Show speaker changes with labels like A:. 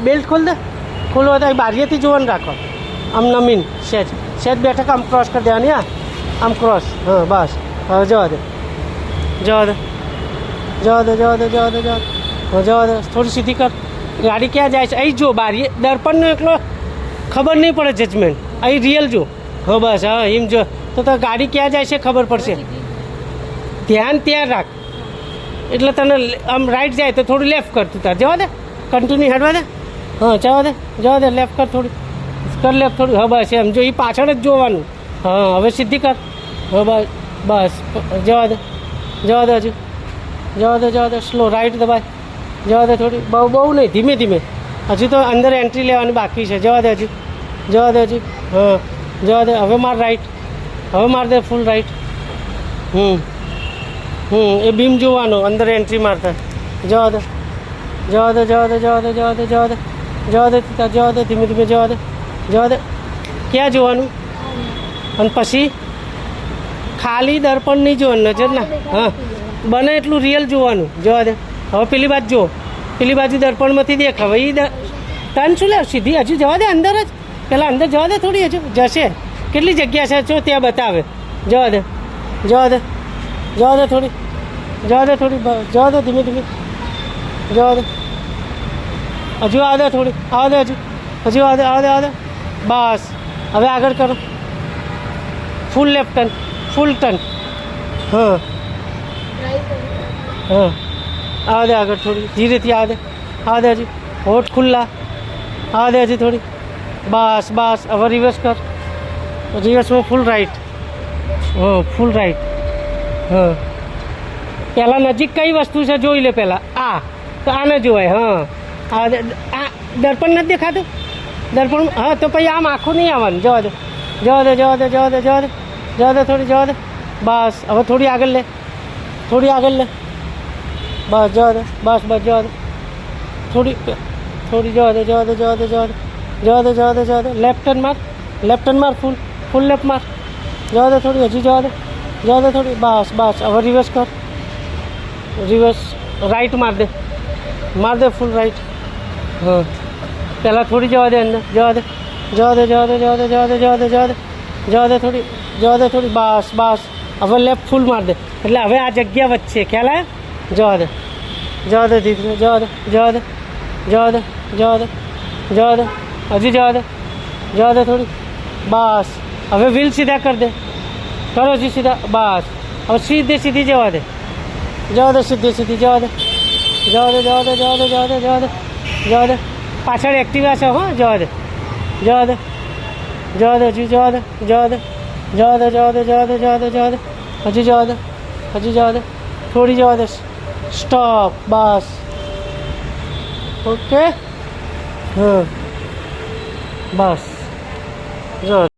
A: Belt ખોલ દે, ખોલવા તો બારીએથી જોવાનું રાખો. આમ નમીન સેજ સેજ બેઠક આમ ક્રોસ કરી દેવાની. હા આમ ક્રોસ. હા બસ હવે જવા દે જવા દે જવા દે જવા દે જવા દે જવા દે. હા જવા દે. થોડી સીધી કર. ગાડી ક્યાં જાય છે અહીં જો. બારીએ દર્પણનો એકલો ખબર નહીં પડે જજમેન્ટ. અહીં રિયલ જો. હા બસ હા એમ જો તો ગાડી ક્યાં જાય છે ખબર પડશે. ધ્યાન ત્યાં રાખ એટલે તને આમ રાઈટ જાય તો થોડું લેફ્ટ કર. તું તાર જવા દે. કન્ટિન્યુ હેડવા દે. હા જવા દે લેફ્ટ કર થોડી. કર લેફ્ટ થોડી. હા બસ એમ જો એ પાછળ જ જોવાનું. હા હવે સીધી કર. હા બસ જવા દે હજુ. જવા દે સ્લો. રાઈટ દબાય. જવા દે થોડી. બહુ નહીં ધીમે ધીમે. હજુ તો અંદર એન્ટ્રી લેવાની બાકી છે. જવા દે હજુ. હા જવા દે. હવે માર રાઈટ. હવે માર દે ફૂલ રાઈટ. એ બીમ જોવાનો અંદર એન્ટ્રી મારતા. જવા દે ધીમે ધીમે જવા દે. ક્યાં જોવાનું અને પછી ખાલી દર્પણ નહીં જોવાનું. નજર ના હા બને એટલું રિયલ જોવાનું. જવા દે. હવે પેલી બાજુ જો. પેલી બાજુ દર્પણમાંથી દેખ. હવે એ ટર્ન શું લે સીધી હજુ જવા દે. અંદર જ પહેલાં અંદર જવા દે થોડી. હજુ જશે. કેટલી જગ્યા છે જો ત્યાં બતાવે. જવા દે થોડી. જવા દે ધીમે ધીમે. જવા દે હજુ. આવ દે થોડી. આવ દે હજુ આવ દે. બસ હવે આગળ કરો. ફૂલ લેફ્ટ ટર્ન. ફૂલ ટર્ન. હા આવ દે આગળ થોડી. ધીરેથી આવ દે હજુ. હોઠ ખુલ્લા. આવ દે હજુ થોડી. બસ હવે રિવર્સ કર. રિવર્સમાં ફૂલ રાઈટ. ફૂલ રાઈટ. પહેલાં નજીક કઈ વસ્તુ છે જોઈ લે. પહેલાં તો આને જોવાય. આ દર્પણ નથી દેખાતું. દર્પણ હા તો પછી આમ આખું નહીં આવવાનું. જવા દે થોડી. જવા દે બસ હવે થોડી આગળ લે. બસ જવા દે. જવા દે થોડી. જવા દે. લેફ્ટ ટર્ન માર. ફૂલ લેફ્ટ માર. જવા દે થોડી. હજી જવા દે થોડી. બસ હવે રિવર્સ કર. રાઈટ માર દે ફૂલ રાઈટ. હા પહેલાં થોડી જવા દે અંદર. જવા દે થોડી. બસ હવે લેફ્ટ ફૂલ માર દે. એટલે હવે આ જગ્યા વચ્ચે ખ્યાલ આવે. જવા દે ધીરે. જવા દે હજી જવા દે થોડી. બસ હવે વ્હીલ સીધા કર દે. કરો જી સીધા. બસ હવે સીધી જવા દે. સીધી જવા દે. પાછળ એક્ટિવા છે. હો જવા દે હજી. જવા દે થોડી. જવા દે. સ્ટોપ. બસ ઓકે. બસ જો